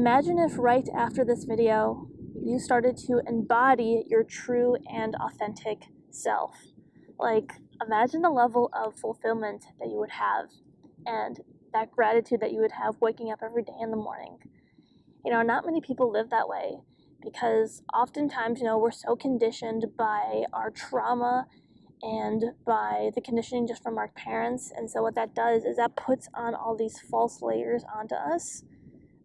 Imagine if right after this video, you started to embody your true and authentic self. Like, imagine the level of fulfillment that you would have and that gratitude that you would have waking up every day in the morning. Not many people live that way because oftentimes, we're so conditioned by our trauma and by the conditioning just from our parents. And so what that does is that puts on all these false layers onto us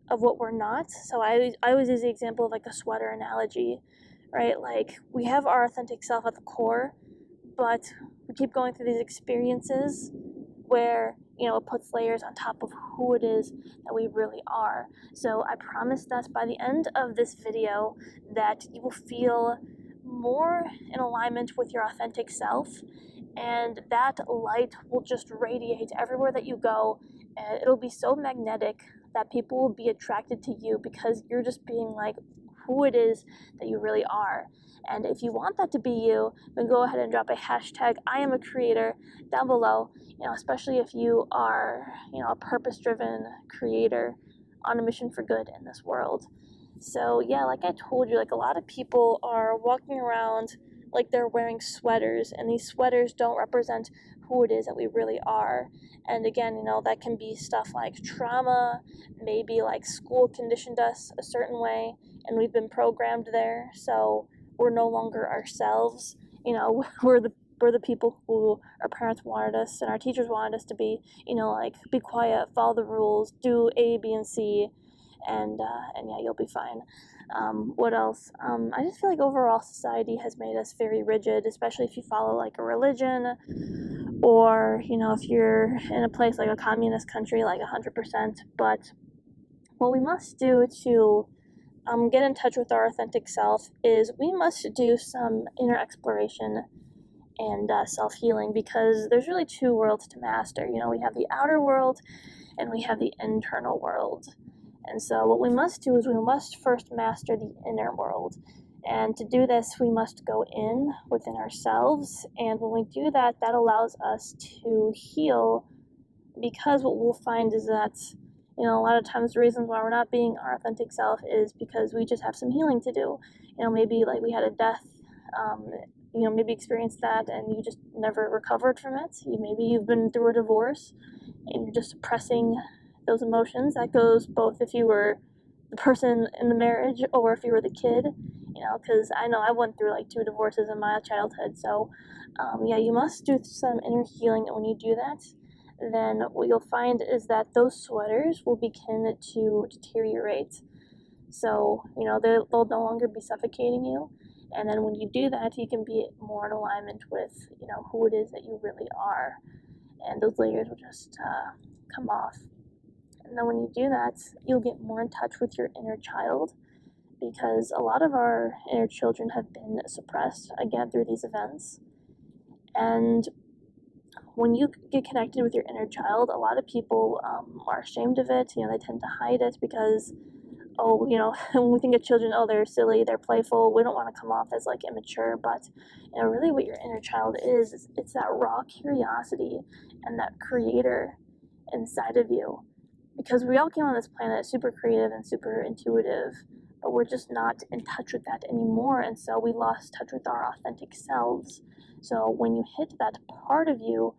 of what we're not. So I always use the example of like a sweater analogy, right? Like, we have our authentic self at the core, but we keep going through these experiences where, it puts layers on top of who it is that we really are. So I promise that by the end of this video that you will feel more in alignment with your authentic self, and that light will just radiate everywhere that you go, and it'll be so magnetic that people will be attracted to you because you're just being like who it is that you really are. And if you want that to be you, then go ahead and drop a hashtag iamarithecreator down below, especially if you are, a purpose-driven creator on a mission for good in this world. So yeah, like I told you, like a lot of people are walking around like they're wearing sweaters, and these sweaters don't represent who it is that we really are. And again, that can be stuff like trauma, maybe like school conditioned us a certain way and we've been programmed there, so we're no longer ourselves. We're the people who our parents wanted us and our teachers wanted us to be, like be quiet, follow the rules, do A, B, and C, and yeah, you'll be fine. What else? I just feel like overall society has made us very rigid, especially if you follow like a religion, or if you're in a place like a communist country, like 100%. But what we must do to get in touch with our authentic self is we must do some inner exploration and self-healing, because there's really two worlds to master. We have the outer world and we have the internal world. And so what we must do is we must first master the inner world. And to do this, we must go in within ourselves. And when we do that, that allows us to heal, because what we'll find is that, a lot of times the reasons why we're not being our authentic self is because we just have some healing to do. Maybe like we had a death, maybe experienced that and you just never recovered from it. Maybe you've been through a divorce and you're just suppressing those emotions. That goes both if you were the person in the marriage or if you were the kid, because I know I went through like 2 divorces in my childhood. So yeah, you must do some inner healing, and when you do that, then what you'll find is that those sweaters will begin to deteriorate. So, they'll no longer be suffocating you. And then when you do that, you can be more in alignment with, who it is that you really are. And those layers will just come off. And then when you do that, you'll get more in touch with your inner child, because a lot of our inner children have been suppressed, again, through these events. And when you get connected with your inner child, a lot of people are ashamed of it. They tend to hide it because, when we think of children, they're silly, they're playful, we don't want to come off as like immature. But really what your inner child is it's that raw curiosity and that creator inside of you. Because we all came on this planet super creative and super intuitive, but we're just not in touch with that anymore, and so we lost touch with our authentic selves. So when you hit that part of you,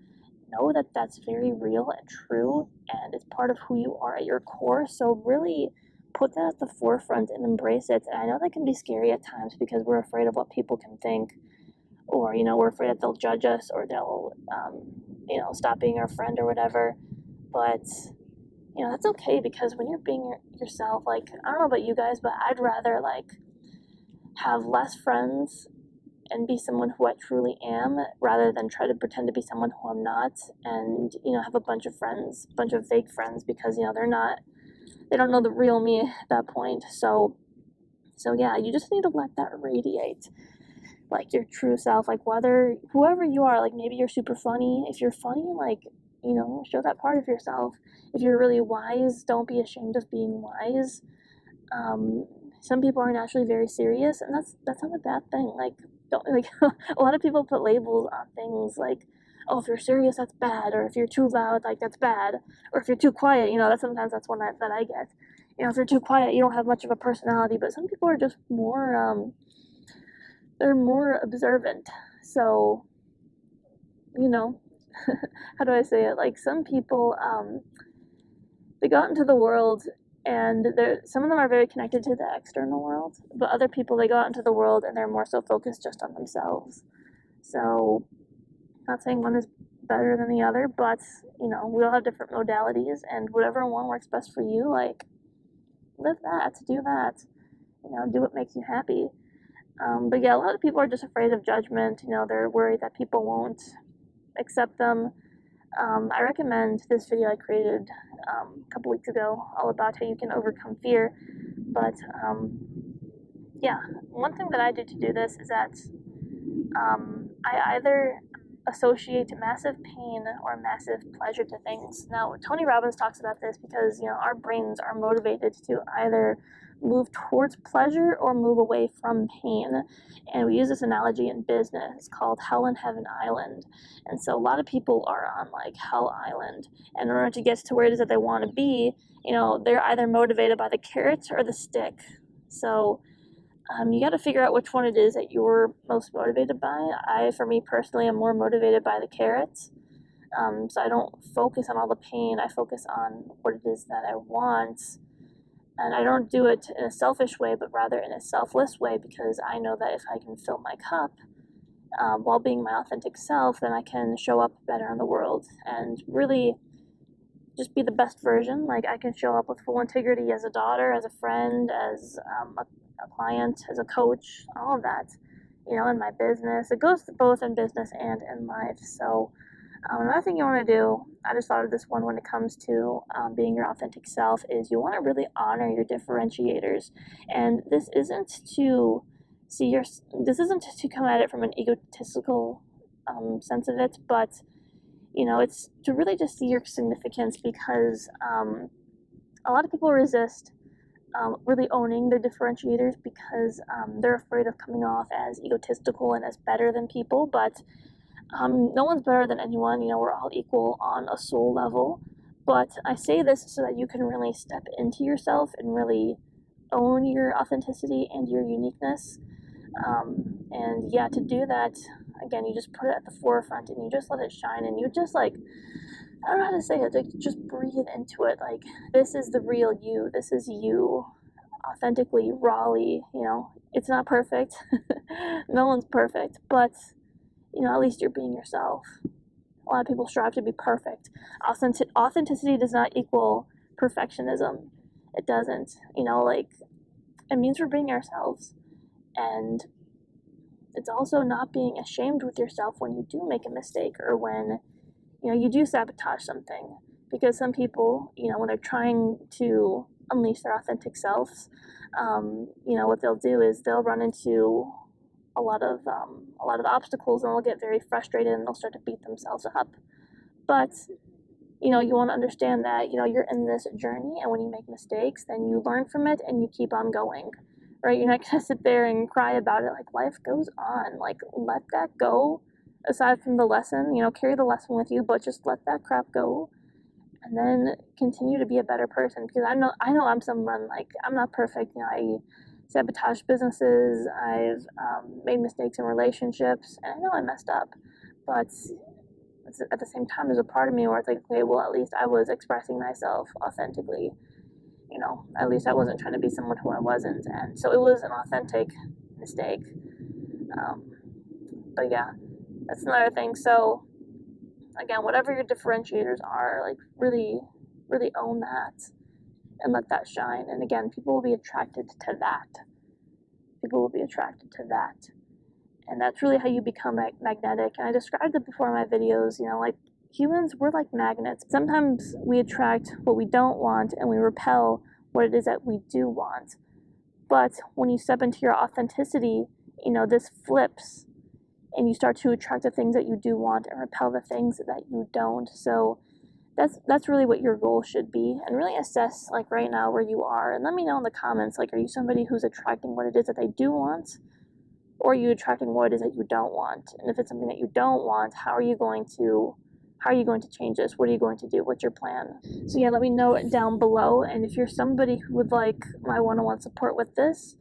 know that that's very real and true, and it's part of who you are at your core. So really put that at the forefront and embrace it. And I know that can be scary at times because we're afraid of what people can think, or we're afraid that they'll judge us, or they'll stop being our friend or whatever. But that's okay, because when you're being yourself, like, I don't know about you guys, but I'd rather like have less friends and be someone who I truly am, rather than try to pretend to be someone who I'm not, and have a bunch of friends, bunch of fake friends, because they don't know the real me at that point. So yeah, you just need to let that radiate, like your true self, like whoever you are. Like, maybe you're super funny. If you're funny, like, show that part of yourself. If you're really wise, don't be ashamed of being wise. Some people are naturally very serious, and that's not a bad thing. Like, don't like a lot of people put labels on things like, if you're serious, that's bad, or if you're too loud, like, that's bad, or if you're too quiet, that's sometimes that's one that I get. if they're too quiet, you don't have much of a personality. But some people are just more, they're more observant. So, how do I say it? Like, some people, they go out into the world, and some of them are very connected to the external world, but other people, they go out into the world and they're more so focused just on themselves. So, not saying one is better than the other, but we all have different modalities, and whatever one works best for you, like, live that, do that, do what makes you happy. But yeah, a lot of people are just afraid of judgment. They're worried that people won't accept them. I recommend this video I created a couple weeks ago, all about how you can overcome fear. But yeah, one thing that I do to do this is that I either associate massive pain or massive pleasure to things. Now, Tony Robbins talks about this because, our brains are motivated to either move towards pleasure or move away from pain. And we use this analogy in business called Hell and Heaven Island. And so a lot of people are on like Hell Island. And in order to get to where it is that they want to be, they're either motivated by the carrot or the stick. So you got to figure out which one it is that you're most motivated by. For me personally, I'm more motivated by the carrots. So I don't focus on all the pain. I focus on what it is that I want. And I don't do it in a selfish way, but rather in a selfless way, because I know that if I can fill my cup while being my authentic self, then I can show up better in the world and really just be the best version. Like, I can show up with full integrity as a daughter, as a friend, as a client, as a coach, all of that, in my business. It goes to both in business and in life. So another thing you want to do, I just thought of this one when it comes to being your authentic self, is you want to really honor your differentiators. And this isn't to come at it from an egotistical sense of it, but it's to really just see your significance, because a lot of people resist really owning their differentiators because they're afraid of coming off as egotistical and as better than people. But no one's better than anyone. We're all equal on a soul level. But I say this so that you can really step into yourself and really own your authenticity and your uniqueness. And yeah, to do that, again, you just put it at the forefront and you just let it shine, and you just, like, I don't know how to say it, like, just breathe into it. Like, this is the real you. This is you, authentically, rawly. It's not perfect. No one's perfect, but at least you're being yourself. A lot of people strive to be perfect. Authenticity does not equal perfectionism. It doesn't. Like, it means we're being ourselves. And it's also not being ashamed with yourself when you do make a mistake, or when, you do sabotage something. Because some people, when they're trying to unleash their authentic selves, what they'll do is they'll run into a lot of obstacles, and they'll get very frustrated, and they'll start to beat themselves up. But you want to understand that you're in this journey, and when you make mistakes, then you learn from it and you keep on going, right? You're not gonna sit there and cry about it. Like, life goes on. Like, let that go. Aside from the lesson, carry the lesson with you, but just let that crap go, and then continue to be a better person. Because I know I'm someone, like, I'm not perfect. I sabotage businesses, I've made mistakes in relationships, and I know I messed up, but at the same time, there's a part of me where it's like, okay, well, at least I was expressing myself authentically. At least I wasn't trying to be someone who I wasn't, and so it was an authentic mistake. But yeah, that's another thing. So again, whatever your differentiators are, like, really, really own that and let that shine. And again, people will be attracted to that. People will be attracted to that. And that's really how you become magnetic. And I described it before in my videos, like, humans, we're like magnets. Sometimes we attract what we don't want, and we repel what it is that we do want. But when you step into your authenticity, this flips, and you start to attract the things that you do want and repel the things that you don't. So that's really what your goal should be, and really assess, like, right now where you are, and let me know in the comments, like, are you somebody who's attracting what it is that they do want, or are you attracting what it is that you don't want? And if it's something that you don't want, how are you going to How are you going to change this? What are you going to do? What's your plan? So yeah, let me know it down below. And if you're somebody who would like my one-on-one support with this,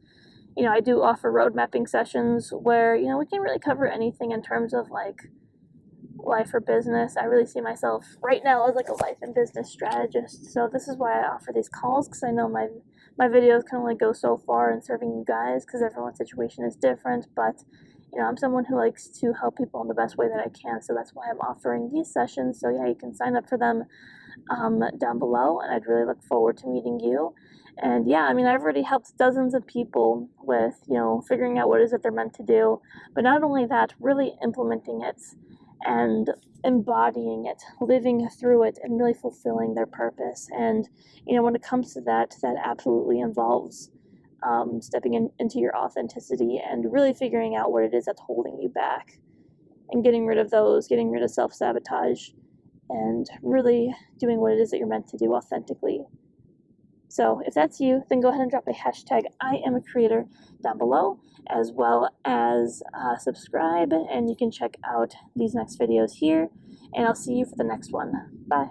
I do offer road mapping sessions where, we can really cover anything in terms of like life or business. I really see myself right now as like a life and business strategist. So this is why I offer these calls, because I know my videos can only go so far in serving you guys because everyone's situation is different. But I'm someone who likes to help people in the best way that I can. So that's why I'm offering these sessions. So yeah, you can sign up for them down below, and I'd really look forward to meeting you. And yeah, I've already helped dozens of people with, figuring out what it is that they're meant to do, but not only that, really implementing it and embodying it, living through it, and really fulfilling their purpose. And, when it comes to that, that absolutely involves stepping into your authenticity and really figuring out what it is that's holding you back and getting rid of self-sabotage, and really doing what it is that you're meant to do authentically. So if that's you, then go ahead and drop a hashtag #IamACreator down below, as well as subscribe, and you can check out these next videos here, and I'll see you for the next one. Bye.